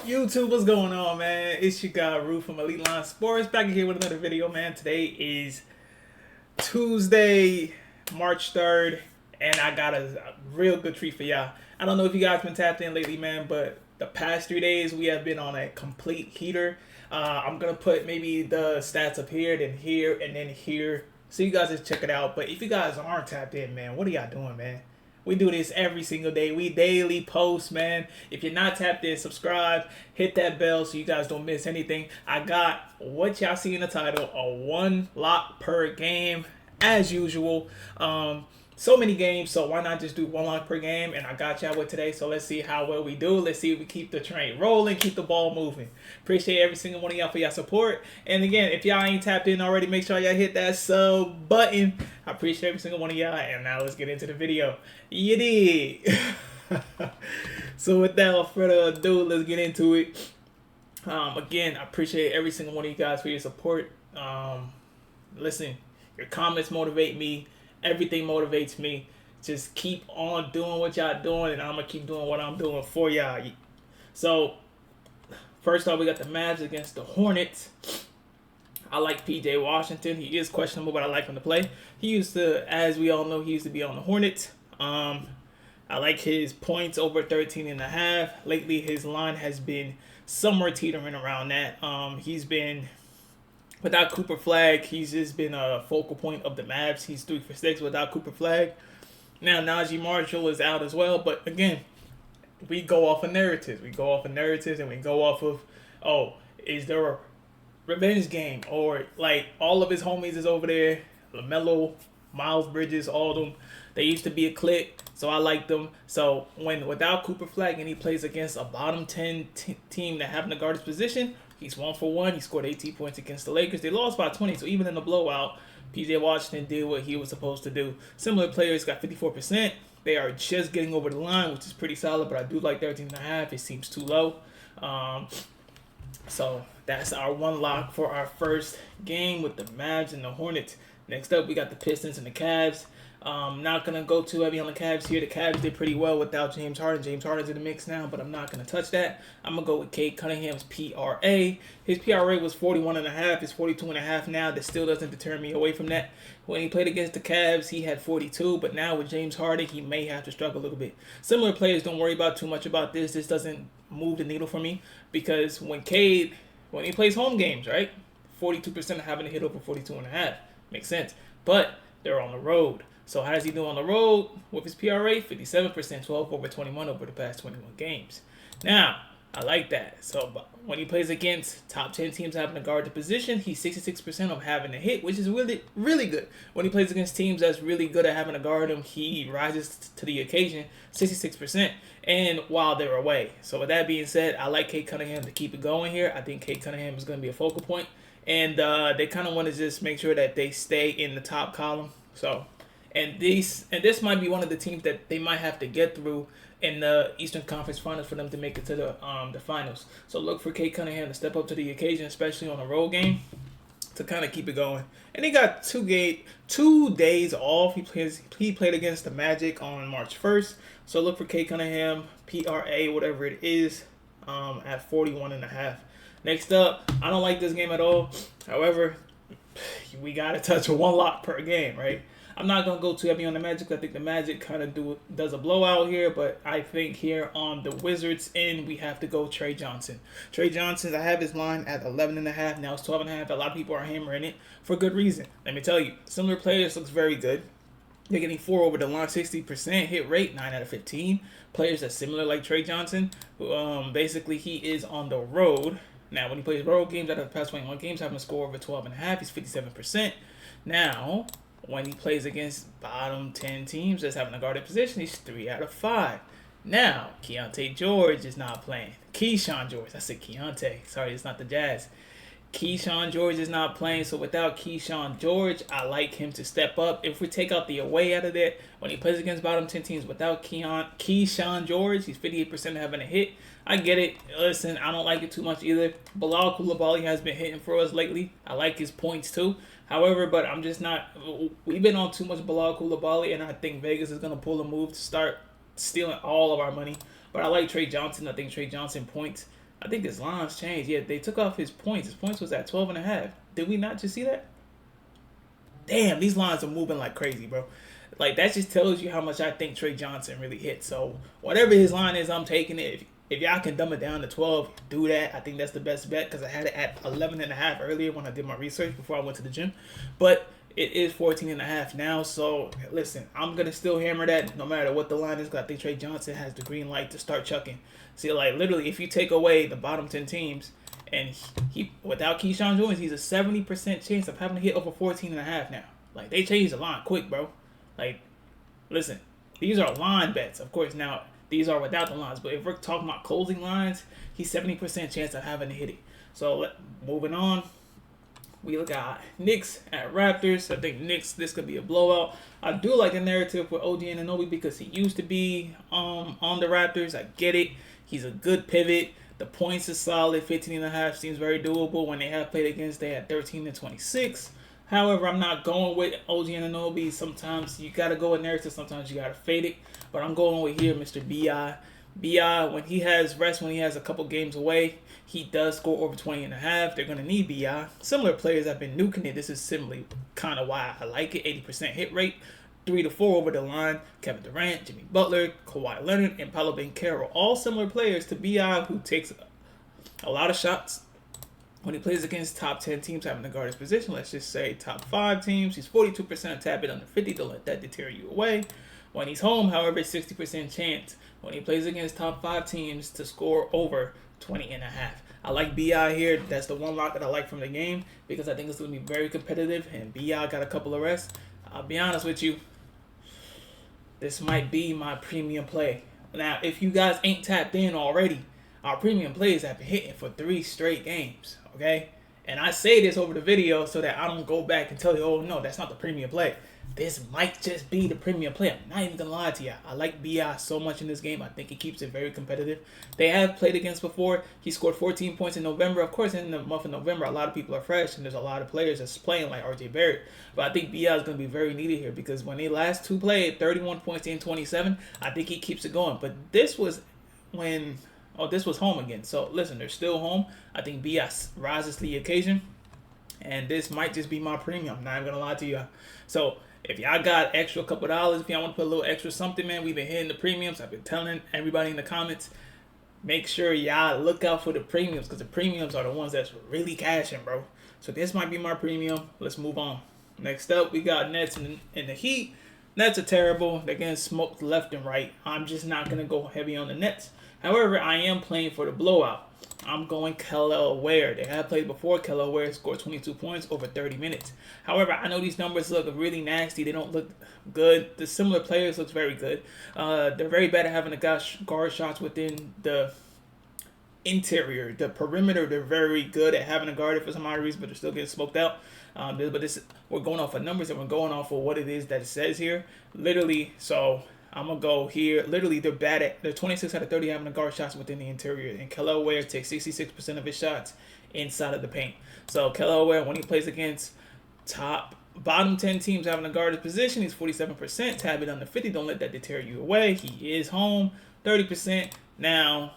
YouTube, what's going on, man? It's your guy Rue from Elite Line Sports, back here with another video, man. Today is Tuesday, March 3rd, and I got a real good treat for y'all. I don't know if you guys been tapped in lately, man, but the past 3 days we have been on a complete heater. I'm gonna put maybe the stats up here, then here, and then here, so you guys just check it out. But if you guys aren't tapped in, man, what are y'all doing, man? We do this every single day. We daily post, man. If you're not tapped in, subscribe, hit that bell so you guys don't miss anything. I got what y'all see in the title, a one lock per game, as usual. So many games, so why not just do one lock per game? And I got y'all with today, so let's see how well we do. Let's see if we keep the train rolling, keep the ball moving. Appreciate every single one of y'all for y'all support. And again, if y'all ain't tapped in already, make sure y'all hit that sub button. I appreciate every single one of y'all. And now let's get into the video. You dig? So without further ado, let's get into it. Again, I appreciate every single one of you guys for your support. Listen, your comments motivate me. Everything motivates me. Just keep on doing what y'all doing, and I'm gonna keep doing what I'm doing for y'all. So first off, we got the Mavs against the Hornets. I like PJ Washington. He is questionable, but I like him to play. He used to, as we all know, he used to be on the Hornets. I like his points over 13.5. Lately, his line has been somewhere teetering around that. He's been, without Cooper Flag, he's just been a focal point of the Mavs. He's 3 for 6 without Cooper Flag. Now, Najee Marshall is out as well. But again, we go off of narratives. We go off of narratives and we go off of, oh, is there a revenge game? Or, like, all of his homies is over there. LaMelo, Miles Bridges, all of them. They used to be a clique, so I like them. So, without Cooper Flag and he plays against a bottom 10 team that having to guard his position, he's 1 for 1. He scored 18 points against the Lakers. They lost by 20, so even in the blowout, PJ Washington did what he was supposed to do. Similar players got 54%. They are just getting over the line, which is pretty solid, but I do like 13.5. It seems too low. So that's our one lock for our first game with the Mavs and the Hornets. Next up, we got the Pistons and the Cavs. Not going to go too heavy on the Cavs here. The Cavs did pretty well without James Harden. James Harden's in the mix now, but I'm not going to touch that. I'm going to go with Cade Cunningham's PRA. His PRA was 41.5. It's 42.5 now. That still doesn't deter me away from that. When he played against the Cavs, he had 42, but now with James Harden, he may have to struggle a little bit. Similar players, don't worry about too much about this. This doesn't move the needle for me because when he plays home games, right, 42% of having to hit over 42.5. Makes sense. But they're on the road. So how does he do on the road with his PRA? 57%, 12 over 21 over the past 21 games. Now, I like that. So when he plays against top 10 teams having to guard the position, he's 66% of having to hit, which is really, really good. When he plays against teams that's really good at having to guard him, he rises to the occasion, 66%, and while they're away. So with that being said, I like Cade Cunningham to keep it going here. I think Cade Cunningham is going to be a focal point, and they kind of want to just make sure that they stay in the top column. So, and this might be one of the teams that they might have to get through in the Eastern Conference Finals for them to make it to the finals. So look for Cade Cunningham to step up to the occasion, especially on a road game, to kind of keep it going. And he got 2 days off. He played against the Magic on March 1st. So look for Cade Cunningham, PRA, whatever it is, at 41.5. Next up, I don't like this game at all. However, we got to touch a one lock per game, right? I'm not going to go too heavy on the Magic. I think the Magic kind of does a blowout here, but I think here on the Wizards end, we have to go Trey Johnson. Trey Johnson, I have his line at 11.5. Now it's 12.5. A lot of people are hammering it for good reason. Let me tell you, similar players looks very good. They're getting 4 over the line, 60% hit rate, 9 out of 15. Players that's similar like Trey Johnson, basically he is on the road. Now, when he plays road games out of the past 21 games, having a score over 12.5, he's 57%. Now, when he plays against bottom 10 teams that's having a guarded position, he's 3 out of 5. Now, Keontae George is not playing. Keyshawn George. I said Keontae. Sorry, it's not the Jazz. Keyshawn George is not playing, so without Keyshawn George, I like him to step up. If we take out the away out of that, when he plays against bottom 10 teams without Keyshawn George, he's 58% having a hit. I get it. Listen, I don't like it too much either. Bilal Coulibaly has been hitting for us lately. I like his points too. However, but I'm just not. We've been on too much Bilal Coulibaly, and I think Vegas is going to pull a move to start stealing all of our money. But I like Trey Johnson. I think Trey Johnson points I think his lines changed. Yeah, they took off his points. His points was at 12.5. Did we not just see that? Damn, these lines are moving like crazy, bro. Like, that just tells you how much I think Trey Johnson really hit. So whatever his line is, I'm taking it. If y'all can dumb it down to 12, do that. I think that's the best bet because I had it at 11.5 earlier when I did my research before I went to the gym. But it is 14.5 now. So listen, I'm gonna still hammer that no matter what the line is because I think Trey Johnson has the green light to start chucking. See, like literally, if you take away the bottom 10 teams, and he without Keyshawn Jones, he's a 70% chance of having to hit over 14.5 now. Like, they changed the line quick, bro. Like, listen, these are line bets. Of course, now, these are without the lines. But if we're talking about closing lines, he's 70% chance of having to hit it. So, moving on. We look at Knicks at Raptors. I think Knicks, this could be a blowout. I do like the narrative with OG Anunoby because he used to be on the Raptors. I get it. He's a good pivot. The points is solid. 15.5 seems very doable. When they have played against, they had 13 and 26. However, I'm not going with OG Anunoby. Sometimes you got to go with narrative. Sometimes you got to fade it. But I'm going with here, Mr. B.I. B.I., when he has rest, when he has a couple games away, he does score over 20.5. They're going to need B.I. Similar players have been nuking it. This is similarly kind of why I like it. 80% hit rate. 3 to 4 over the line. Kevin Durant, Jimmy Butler, Kawhi Leonard, and Paolo Banchero. All similar players to B.I. who takes a lot of shots. When he plays against top 10 teams having to guard his position, let's just say top 5 teams, he's 42% tap it under 50. Don't let that deter you away. When he's home, however, 60% chance when he plays against top 5 teams to score over 20.5. I like B.I. here. That's the one lock that I like from the game because I think it's going to be very competitive, and B.I. got a couple of rests. I'll be honest with you. This might be my premium play. Now, if you guys ain't tapped in already, our premium plays have been hitting for 3 straight games, okay? And I say this over the video so that I don't go back and tell you, oh, no, that's not the premium play. This might just be the premium play. I'm not even going to lie to you. I like B.I. so much in this game. I think he keeps it very competitive. They have played against before. He scored 14 points in November. Of course, in the month of November, a lot of people are fresh, and there's a lot of players that's playing like R.J. Barrett. But I think B.I. is going to be very needed here because when they last 2 played, 31 points in 27, I think he keeps it going. But this was when... Oh, this was home again. So, listen, they're still home. I think B.I. rises to the occasion. And this might just be my premium. I'm not even going to lie to you. So, if y'all got extra couple dollars, if y'all want to put a little extra something, man, we've been hitting the premiums. I've been telling everybody in the comments, make sure y'all look out for the premiums because the premiums are the ones that's really cashing, bro. So, this might be my premium. Let's move on. Next up, we got Nets in the Heat. Nets are terrible. They're getting smoked left and right. I'm just not going to go heavy on the Nets. However, I am playing for the blowout. I'm going Kelly Ware. They have played before. Kelly Ware scored 22 points over 30 minutes. However, I know these numbers look really nasty. They don't look good. The similar players look very good. They're very bad at having the guard shots within the interior. The perimeter, they're very good at having a guard it for some odd reason, but they're still getting smoked out. We're going off of numbers and we're going off of what it is that it says here. Literally, so... I'm going to go here. Literally, they're 26 out of 30 having the guard shots within the interior. And Kelly Ware takes 66% of his shots inside of the paint. So, Kelly Ware, when he plays against bottom 10 teams having a guard his position, he's 47%. Tab it under 50. Don't let that deter you away. He is home. 30%. Now,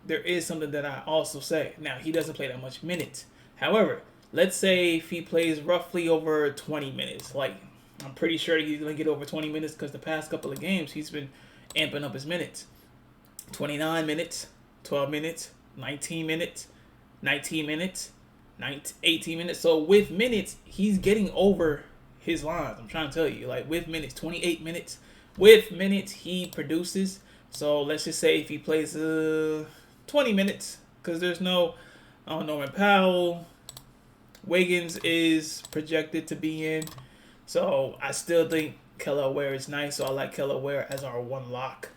there is something that I also say. Now, he doesn't play that much minutes. However, let's say if he plays roughly over 20 minutes, like... I'm pretty sure he's going to get over 20 minutes because the past couple of games, he's been amping up his minutes. 29 minutes, 12 minutes, 19 minutes, 19 minutes, 18 minutes. So with minutes, he's getting over his lines. I'm trying to tell you, like with minutes, 28 minutes. With minutes, he produces. So let's just say if he plays 20 minutes, because there's no Norman Powell. Wiggins is projected to be in. So I still think Kelly Ware is nice. So I like Kelly Ware as our one lock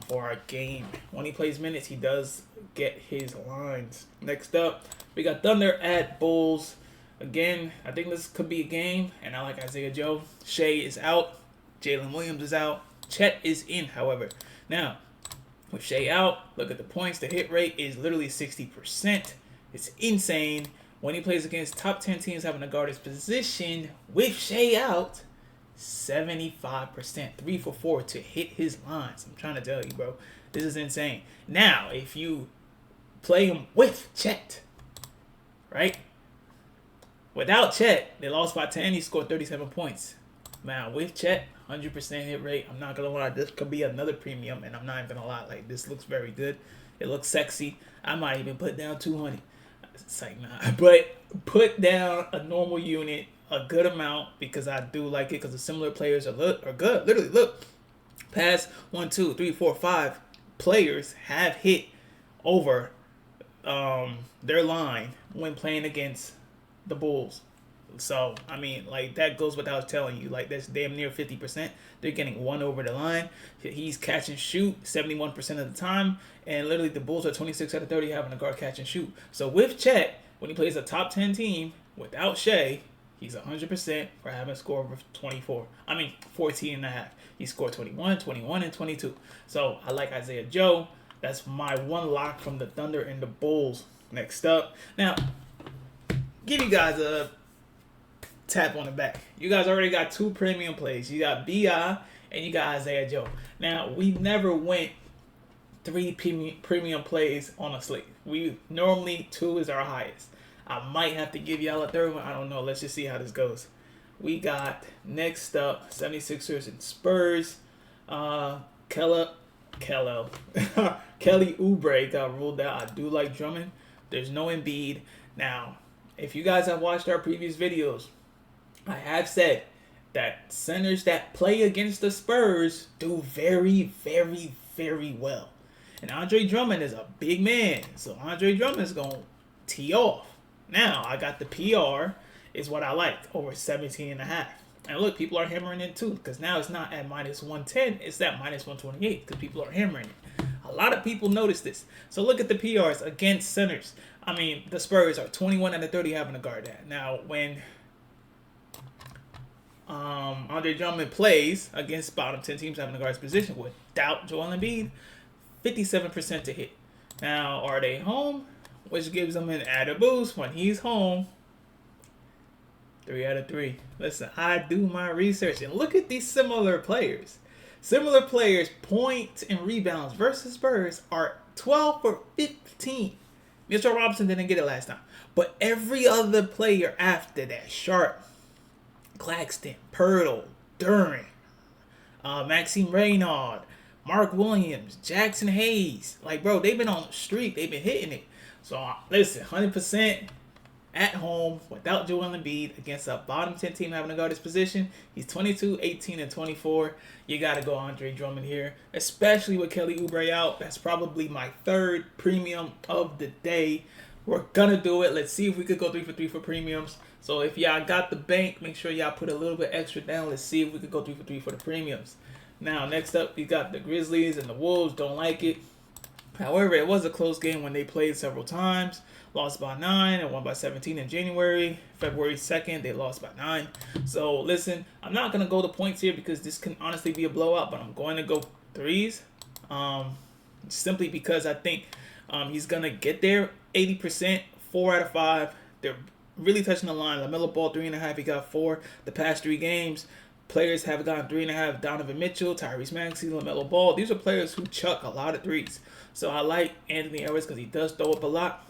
for our game. When he plays minutes, he does get his lines. Next up, we got Thunder at Bulls. Again, I think this could be a game. And I like Isaiah Joe. Shea is out. Jalen Williams is out. Chet is in, however. Now, with Shea out, look at the points. The hit rate is literally 60%. It's insane. When he plays against top 10 teams having to guard his position with Shea out, 75%, 3 for 4 to hit his lines. I'm trying to tell you, bro. This is insane. Now, if you play him with Chet, right? Without Chet, they lost by 10. He scored 37 points. Now, with Chet, 100% hit rate. I'm not going to lie. This could be another premium, and I'm not even going to lie. Like, this looks very good. It looks sexy. I might even put down 200. It's like, nah. But put down a normal unit, a good amount, because I do like it, because the similar players are good. Literally, look. Past 1, 2, 3, 4, 5 players have hit over their line when playing against the Bulls. So, I mean, like, that goes without telling you. Like, that's damn near 50%. They're getting one over the line. He's catch and shoot 71% of the time. And literally, the Bulls are 26 out of 30 having a guard catch and shoot. So, with Chet, when he plays a top 10 team without Shea, he's 100% for having a score of 14 and a half. He scored 21, 21, and 22. So, I like Isaiah Joe. That's my one lock from the Thunder and the Bulls. Next up. Now, give you guys a tap on the back. You guys already got 2 premium plays. You got B.I. and you got Isaiah Joe. Now, we never went 3 premium plays on a slate. We normally 2 is our highest. I might have to give y'all a third one. I don't know. Let's just see how this goes. We got next up 76ers and Spurs. Kelly Oubre got ruled out. I do like Drummond. There's no Embiid. Now, if you guys have watched our previous videos, I have said that centers that play against the Spurs do very, very, very well. And Andre Drummond is a big man. So Andre Drummond is going to tee off. Now, I got the PR is what I like, over 17.5. And look, people are hammering it too, because now it's not at minus 110, it's at minus 128, because people are hammering it. A lot of people notice this. So look at the PRs against centers. I mean, the Spurs are 21 out of 30 having to guard that. Now, when Andre Drummond plays against bottom 10 teams having to guard his position without Joel Embiid, 57% to hit. Now, are they home? Which gives them an added boost when he's home. 3 out of 3. Listen, I do my research. And look at these similar players. Similar players, points and rebounds versus Spurs are 12 for 15. Mitchell Robinson didn't get it last time. But every other player after that, Sharp, Claxton, Pirtle, Duran, Maxime Reynaud, Mark Williams, Jackson Hayes. Like, bro, they've been on the streak. They've been hitting it. So, listen, 100% at home without Joel Embiid against a bottom 10 team having to guard his position. He's 22, 18, and 24. You got to go Andre Drummond here, especially with Kelly Oubre out. That's probably my 3rd premium of the day. We're going to do it. Let's see if we could go 3 for 3 for premiums. So if y'all got the bank, make sure y'all put a little bit extra down. Let's see if we could go 3 for 3 for the premiums. Now, next up, we got the Grizzlies and the Wolves. Don't like it. However, it was a close game when they played several times. Lost by 9 and won by 17 in January. February 2nd, they lost by 9. So, listen, I'm not going to go to points here because this can honestly be a blowout, but I'm going to go 3s. Simply because I think he's going to get there 80%, 4 out of 5. They're really touching the line. LaMelo Ball, 3.5. He got 4. The past 3 games, players have gotten 3.5. Donovan Mitchell, Tyrese Maxey, LaMelo Ball. These are players who chuck a lot of 3s. So I like Anthony Edwards because he does throw up a lot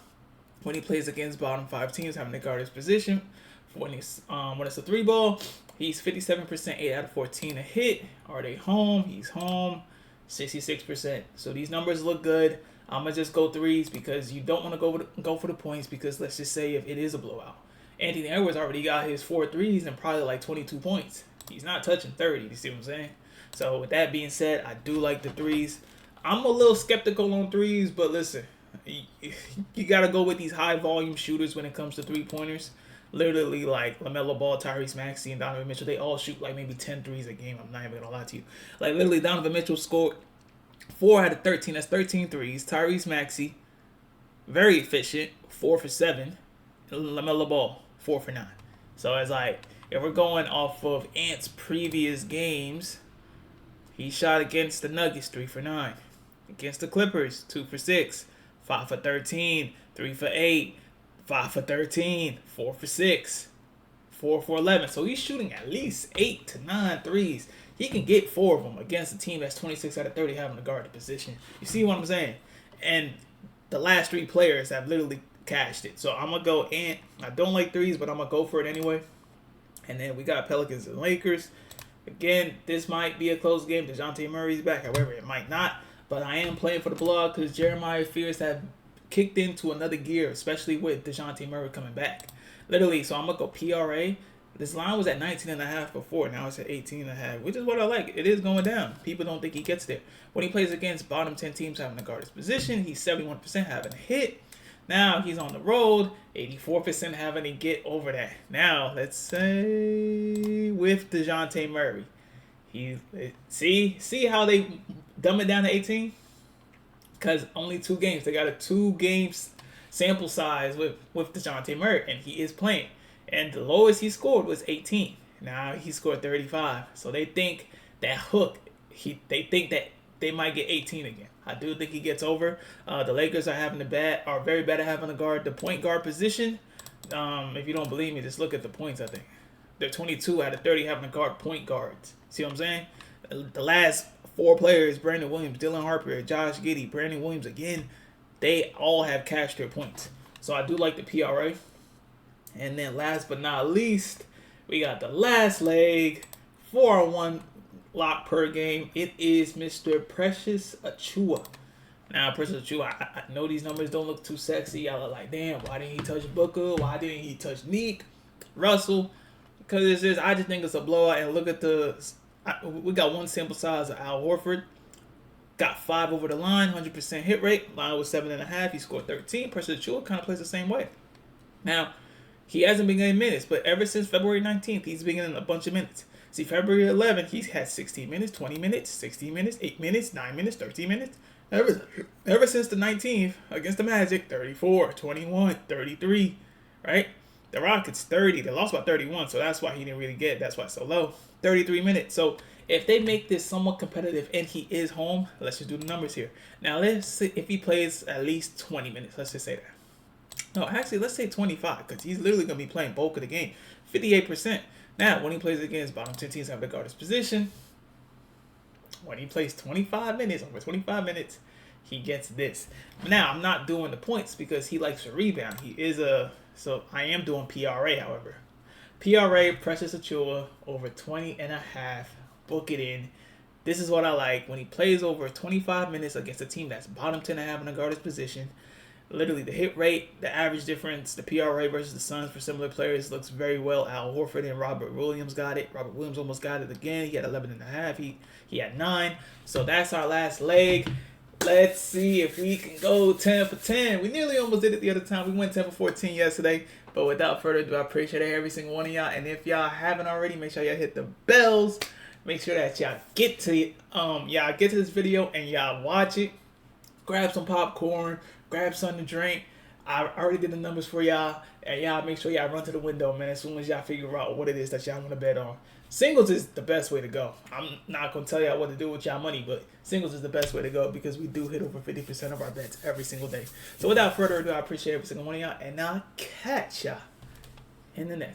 when he plays against bottom 5 teams having to guard his position. When it's a 3 ball, he's 57%, 8 out of 14 a hit. Are they home? He's home, 66%. So these numbers look good. I'm going to just go 3s because you don't want to go for the points because let's just say if it is a blowout. Anthony Edwards already got his 4 threes and probably like 22 points. He's not touching 30. You see what I'm saying? So with that being said, I do like the 3s. I'm a little skeptical on 3s, but listen, you got to go with these high volume shooters when it comes to 3-pointers. Literally like LaMelo Ball, Tyrese Maxey, and Donovan Mitchell. They all shoot like maybe 10 threes a game. I'm not even going to lie to you. Like literally Donovan Mitchell scored 4 out of 13. That's 13 threes. Tyrese Maxey, very efficient, 4 for 7. LaMelo Ball, 4 for 9. So it's like, if we're going off of Ant's previous games, he shot against the Nuggets, 3 for 9. Against the Clippers, 2 for 6. 5 for 13. 3 for 8. 5 for 13. 4 for 6. 4 for 11. So he's shooting at least 8 to 9 threes. He can get 4 of them against a team that's 26 out of 30 having to guard the position. You see what I'm saying? And the last 3 players have literally cashed it. So I'm gonna go in. I don't like threes, but I'm gonna go for it anyway. And then we got Pelicans and Lakers. Again, this might be a close game. DeJounte Murray's back. However, it might not. But I am playing for the blog because Jeremiah fears have kicked into another gear, especially with DeJounte Murray coming back. Literally, so I'm going to go PRA. This line was at 19.5 before. Now it's at 18.5, which is what I like. It is going down. People don't think he gets there. When he plays against bottom 10 teams having to guard his position, he's 71% having a hit. Now he's on the road, 84% having to get over that. Now, let's say with DeJounte Murray. See how they dumb it down to 18? Because only 2 games. They got a 2 games sample size with DeJounte Murray, and he is playing. And the lowest he scored was 18. Now he scored 35. So they think that hook, they think that they might get 18 again. I do think he gets over. The Lakers are very bad at having to guard the point guard position. If you don't believe me, just look at the points, I think. They're 22 out of 30 having to guard point guards. See what I'm saying? The last 4 players, Brandon Williams, Dylan Harper, Josh Giddey, Brandon Williams again, they all have cashed their points. So I do like the PRA. And then last but not least, we got the last leg, 4-1 lock per game. It is Mr. Precious Achiuwa. Now, Precious Achiuwa, I know these numbers don't look too sexy. Y'all are like, damn, why didn't he touch Booker? Why didn't he touch Neek, Russell? Because I just think it's a blowout. And look at we got 1 sample size of Al Horford. Got 5 over the line, 100% hit rate. Line was 7.5. He scored 13. Precious Achiuwa kind of plays the same way. Now, he hasn't been getting minutes, but ever since February 19th, he's been getting a bunch of minutes. See, February 11th, he's had 16 minutes, 20 minutes, 16 minutes, 8 minutes, 9 minutes, 13 minutes. Ever since the 19th against the Magic, 34, 21, 33, right? The Rockets, 30. They lost by 31, so that's why he didn't really get it. That's why it's so low. 33 minutes. So if they make this somewhat competitive and he is home, let's just do the numbers here. Now, let's see if he plays at least 20 minutes. Let's just say that. No, actually, let's say 25 because he's literally going to be playing bulk of the game. 58%. Now, when he plays against bottom 10 teams have to guard his position, when he plays 25 minutes, over 25 minutes, he gets this. Now, I'm not doing the points because he likes to rebound. So I am doing PRA, however. PRA, Precious Achiuwa, over 20.5. Book it in. This is what I like. When he plays over 25 minutes against a team that's bottom 10 and having to guard his position, literally the hit rate, the average difference, the PRA versus the Suns for similar players looks very well. Al Horford and Robert Williams got it. Robert Williams almost got it again. He had 11.5. He had 9. So that's our last leg. Let's see if we can go 10 for 10. We nearly almost did it the other time. We went 10 for 14 yesterday. But without further ado, I appreciate every single one of y'all. And if y'all haven't already, make sure y'all hit the bells. Make sure that y'all get to it. Y'all get to this video and y'all watch it. Grab some popcorn. Grab something to drink. I already did the numbers for y'all. And y'all make sure y'all run to the window, man, as soon as y'all figure out what it is that y'all want to bet on. Singles is the best way to go. I'm not going to tell y'all what to do with y'all money, but singles is the best way to go because we do hit over 50% of our bets every single day. So without further ado, I appreciate every single one of y'all, and I'll catch y'all in the next one.